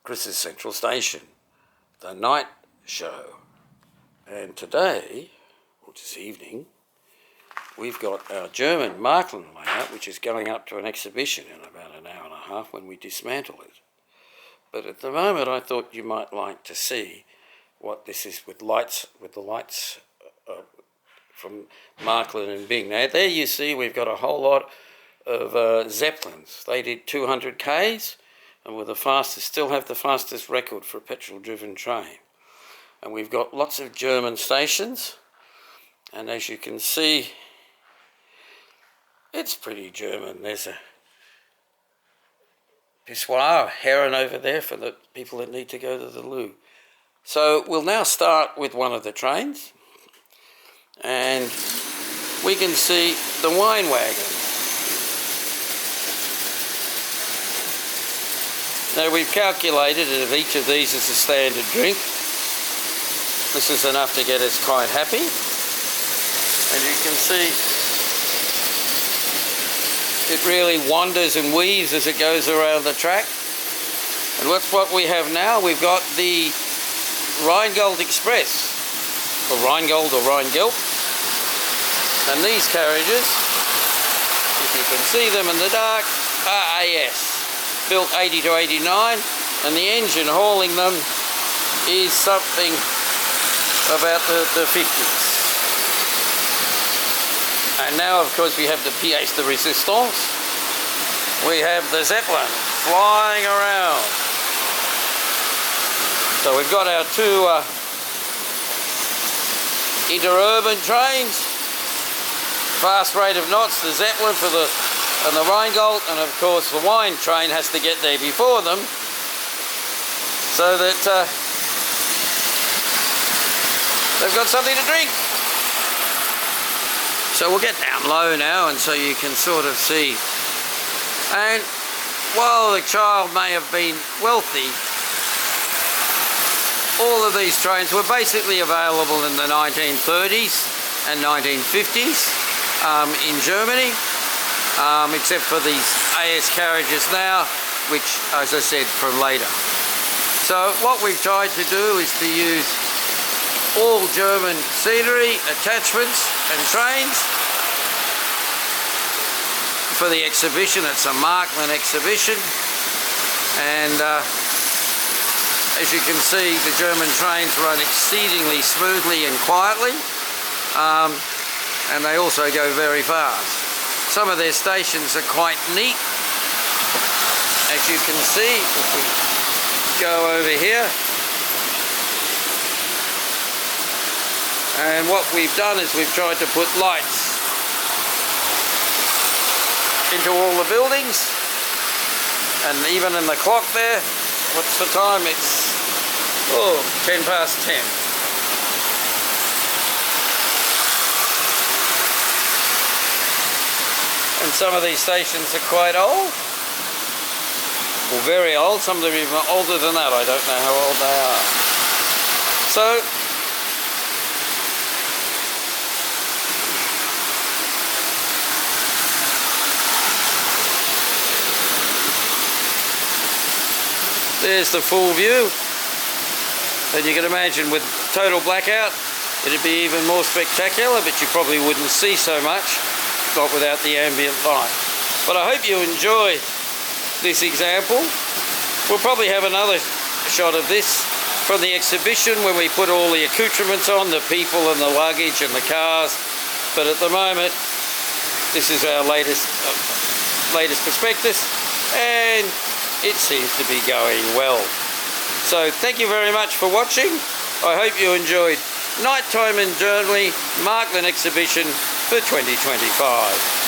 Chris's Central Station, the night show. And today, or this evening, we've got our German Marklin layout, which is going up to an exhibition in about an hour and a half when we dismantle it. But at the moment, I thought you might like to see what this is with lights, with the lights from Marklin and Bing. Now there you see we've got a whole lot of Zeppelins. They did 200 Ks and were the fastest, still have the fastest record for a petrol-driven train. And we've got lots of German stations, and as you can see, it's pretty German. There's a pissoir, heron over there for the people that need to go to the loo. So we'll now start with one of the trains, and we can see the wine wagon. Now we've calculated that if each of these is a standard drink, this is enough to get us quite happy. And you can see it really wanders and weaves as it goes around the track. And what's what we have now? We've got the Rheingold Express, or Rheingold or Rheingelb. And these carriages, if you can see them in the dark, are AS, built 80 to 89, and the engine hauling them is something about the 50s. And now, of course, we have the pièce de résistance. We have the Zeppelin flying around. So we've got our two interurban trains, fast rate of knots, the Zeppelin and the Rheingold, and of course the wine train has to get there before them, so that they've got something to drink. So we'll get down low now, and so you can sort of see. And while the child may have been wealthy, all of these trains were basically available in the 1930s and 1950s in Germany, except for these AS carriages now, which, as I said, from later. So what we've tried to do is to use all German scenery, attachments and trains for the exhibition. It's a Marklin exhibition, and as you can see, the German trains run exceedingly smoothly and quietly, and they also go very fast. Some of their stations are quite neat, as you can see. If we go over here, and what we've done is we've tried to put lights into all the buildings, and even in the clock there, what's the time? It's 10 past 10. And some of these stations are quite old, or very old. Some of them are even older than that. I don't know how old they are. So there's the full view, and you can imagine with total blackout it'd be even more spectacular, but you probably wouldn't see so much, not without the ambient light. But I hope you enjoy this example. We'll probably have another shot of this from the exhibition when we put all the accoutrements on, the people and the luggage and the cars. But at the moment, this is our latest prospectus, and it seems to be going well. So thank you very much for watching. I hope you enjoyed Nighttime in Germany Marklin exhibition for 2025.